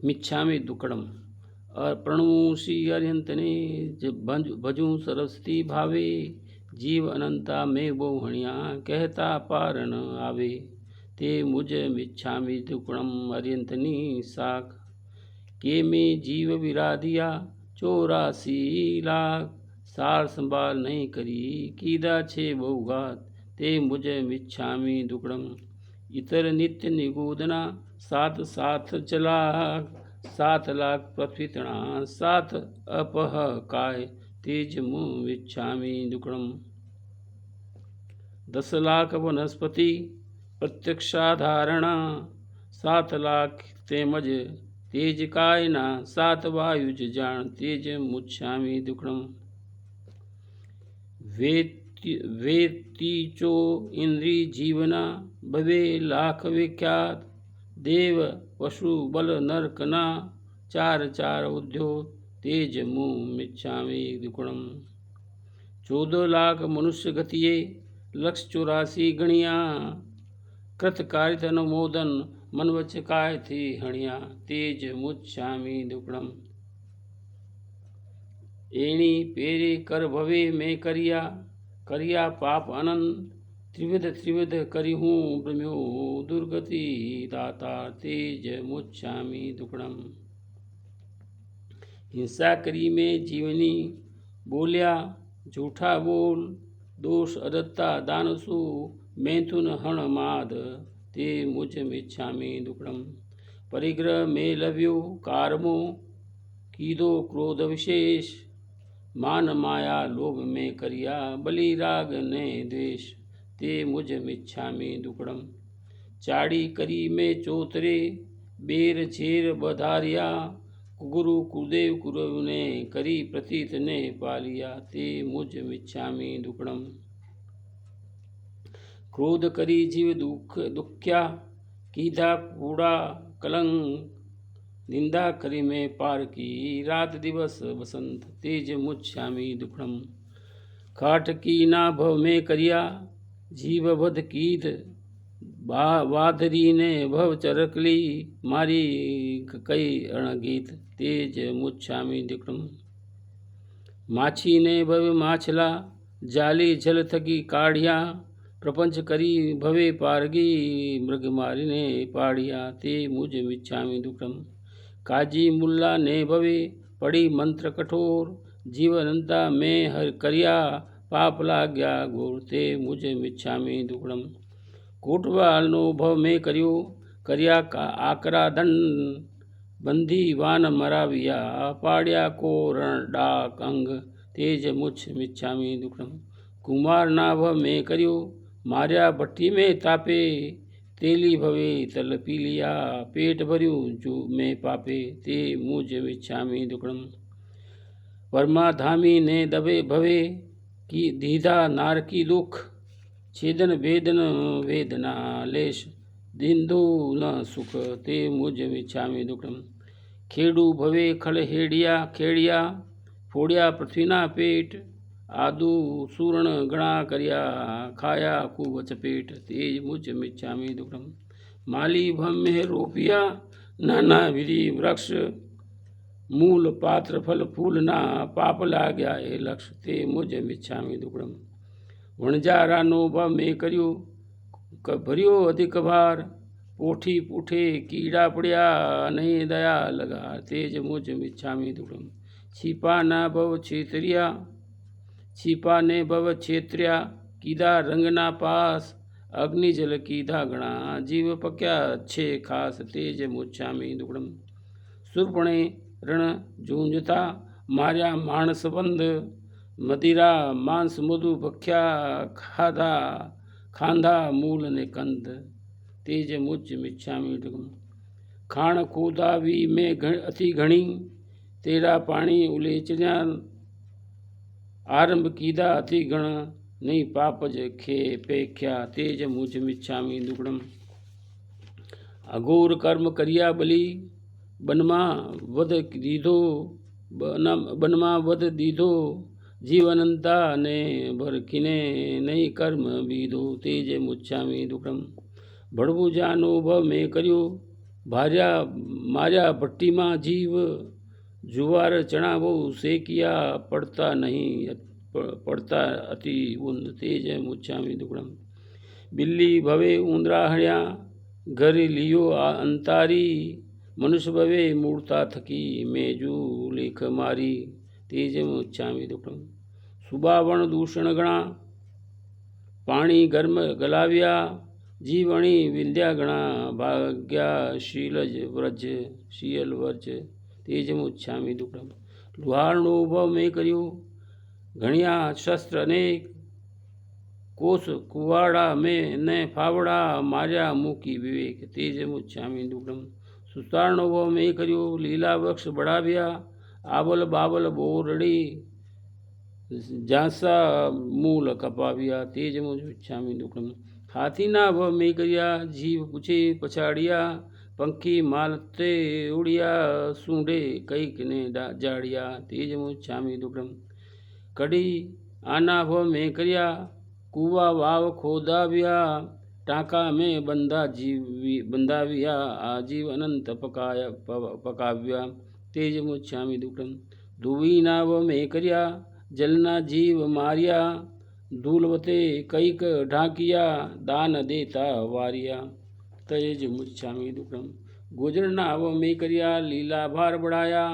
मिच्छामि दुक्कडम। प्रणुषि अर्यंतने भजूं सरस्वती भावे। जीव अनंता में बहुहणिया कहता पार न आवे। ते मुझ मिच्छामि दुक्कडम अर्यंतनी साख। के में जीव विराधिया 84 लाख। सार संभाल नहीं करी कीदा छे बहुघात। ते मुझ मिच्छामि दुक्कडम। इतर नित्य निगूदना 7 साथ चला। 7 लाख पृथ्वी तणा 7 अपह काय। तेज मुँह मिच्छामि दुक्कडम। 10 लाख वनस्पति प्रत्यक्षाधारणा। 7 लाख तेमज तेज काय ना। 7 वायुज जान तेज मुच्छामि दुक्कडम। वेती चो इंद्री जीवना भवे लाख विख्यात। देव पशु बल नरकना 4 4 उद्योग। तेज मुँह मिच्छामि दुक्कडम। 14 लाख मनुष्य गतिये 184 गणिया। कृत कारित अनुमोदन मन वच काय थी हणिया। तेज मुच्छामि दुक्कडम। एणी पेरे कर भवे में करिया पाप अनंत। त्रिविध त्रिविध करी हूँ ब्रह्म्यो दुर्गति दाता। तेज मुच्छामि दुक्कडम। हिंसा करी में जीवनी बोलिया झूठा बोल। दोष अदत्ता दानसु मैथुन हण माद। ते मुझ मिच्छामि दुक्कडम। परिग्रह में लव्यो कारमो कीदो क्रोध विशेष। मान माया लोभ में करिया बलि राग ने द्वेष। ते मुझ मिच्छामि दुक्कडम। चाड़ी करी में चोतरे बेर झेर बधारिया। गुरु कुलदेव कुरव ने करी प्रतीत ने पालिया। ते मुझ मिच्छामि दुक्कडम। क्रोध करी जीव दुख्या कीधा कूड़ा कलंक। निंदा करी में पार की रात दिवस बसंत। तेज मुच्छामि दुक्कडम। खाट की ना भव में करिया जीव वध कीध। वाधरी ने भव चरकली मारी कई अणगीत। तेज मुच्छामि दुक्कडम। माछी ने भव माछला जाली जल थकी काढ़िया। प्रपंच करी भवे पारगी मृग मारी ने पाड़िया। ते मुझ मिच्छामि दुक्कडम। काजी मुल्ला ने भवे पड़ी मंत्र कठोर। जीवनंता में हर करिया पाप लाग्या घोर। ते मुझ मिच्छामि दुक्कडम। कोटवाल नो भव में करिया का आकरा दंड। बंदी वान मराविया पाड़िया को रण डाक अंग। तेज मुझ मिच्छामि दुक्कडम। कुमार ना भव में करियो मारिया भट्टी में तापे। तेली भवे तल पी लिया पेट भर्यू जू में पापे। ते मुझ मिच्छामि दुक्कडम। परमाधामी ने दबे भवे की दीधा नार की दुख। छेदन वेदन वेदना लेश दिंदु न सुख। ते मुझ मिच्छामि दुक्कडम। खेडू भवे खल हेड़िया खेड़िया फोड़िया पृथ्वी ना पेट। आदू सूरण गणा करिया खाया खूब चपेट। तेज मुझ मिच्छामि दुक्कडम। माली भम में रोपिया नाना विधि वृक्ष। मूल पात्र फल फूल ना पाप लाग्या ए लक्ष्य। ते मुझ मिच्छामि दुक्कडम। वणजारा नो भव में करियो भरियो अधिक भार। पोठी पूठे कीड़ा पड़िया नहीं दया लगा। तेज मुझ मिच्छामि दुक्कडम। छिपा ना भव क्षेत्रिया छिपा ने भव क्षेत्रिया कीदा रंग ना पास। अग्नि जल कीधा गणा जीव पक्या अच्छे खास। तेज मुच्छामि दुक्कडम। सुरपणे रण जूंझता मार्या मानस बंद। मदिरा मांस मधु भख्या खांधा मूल ने कंद। तेज मुझ मिच्छामि दुक्कडम। खाण खोदा वी में अति घणी। तेरा पानी उलेचरिया आरंभ कीदा अति गण। नहीं पापज खे पेख्या। तेज मुझ मिच्छामि दुक्कडम। अघोर कर्म करिया बलि बनमा वध दीधो। जीवनंता ने भर किने नहीं कर्म बीधो। तेज मुच्छामि दुक्कडम। भड़बू जानो भव में करियो मार्या भट्टी में जीव, जुवार चना वो सेकिया, पड़ता अति उन्द, तेज मुच्छामी दुक्कड़म। बिल्ली भवे ऊंदरा हण्या, घर लियो अंतारी, मनुष्य भवे मूर्ता थकी, मेजू लेख मारी, तेज मुच्छामी दुक्कड़म। सुबावण दूषण गणा, पाणी गर्म गलाव्या, जीवणी विंध्या गणा, भाग्या शील व्रज, तेज मुच्छामी दुक्कड़म। लुहारनो भव में कर्यो, घणिया शस्त्र अनेक, कोस कुवाड़ा में न फावड़ा, मार्या मूकी विवेक, तेज मुच्छामी दुक्कड़म। सुतारनो भव में कर्यो, लीला वृक्ष बढ़ाव्या, आवल बावल बोरड़ी, जासा मूल कपाव्या, तेज मुच्छामी दुक्कड़म। हाथीना भव में कर्या, जीव पूछे पछाड़िया, पंखी मालते उड़िया, सूंडे कईक ने जाड़िया, तेज मुच्छामी दुक्कड़म। कड़ी आना भव में कर्या, कुआ वाव खोदाव्या, टाका में बंधाव्या, आजीव अनंत पकाव्या, तेज मुच्छामी दुक्कड़म। धुवीना भव में कर्या, जलना जीव मारिया, दूलवते कईक ढाकिया, दान देता वारिया, तेज मुच्छामी दुक्कड़म। गुजरना भव में कर्या, लीला भार बढ़ाया,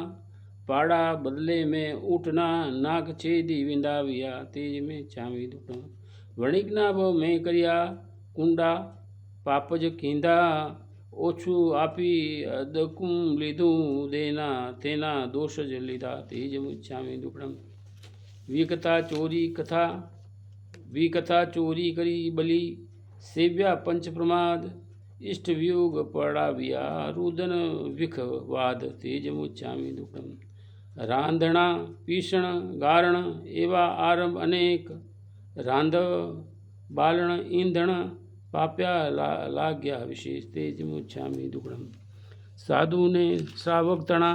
पाड़ा बदले में उठना, नाक छेदी विंदाविया, तेज मुच्छामी दुक्कड़म। वणिकना भव में कर्या, कुंडा पापज कींदा, ओछू आपी अदकुम लीधू, देना तेना दोषज लीधा, तेज मुच्छामी दुक्कड़म। विकथा चोरी करी बलि, सेव्या पंच प्रमाद, इष्ट वियोग पड़ाविया, रुदन विख वाद, तेज मुच्छामी दुक्कड़म। रांधणा पीषण गारण, एवा आरंभ अनेक, रांधव बालण ईंधण, पाप्या लाग्या विशेष, तेज मुच्छामी दुक्कड़म। साधु ने श्रावक तणा,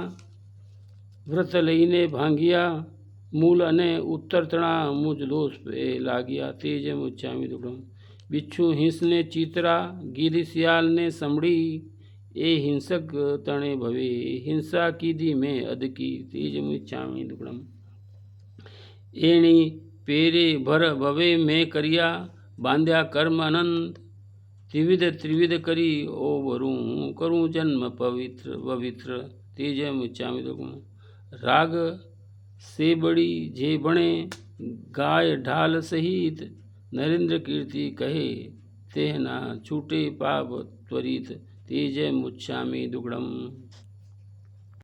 व्रत लईने भांगिया, मूल अने उत्तर तणा, मुझ दोष पे लागिया, तेज मुच्छामी दुक्कड़म। बिच्छू हिंस ने चीतरा, गिरी सियाल ने समड़ी, ए हिंसक तणे भवे, हिंसा कीधी में अदकी, तेज मुच्छामी दुक्कड़म। एणी पेरे भर भवे में करिया, बांध्या कर्म अनंत, त्रिविध करी ओ वरूं, करूं जन्म पवित्र, तेज मुच्छामी दुक्कड़म। राग से बड़ी जे बणे, गाय ढाल सहित, नरेंद्र कीर्ति कहे, तेहना छूटे पाप त्वरित, तेज मुच्छामी दुक्कड़म।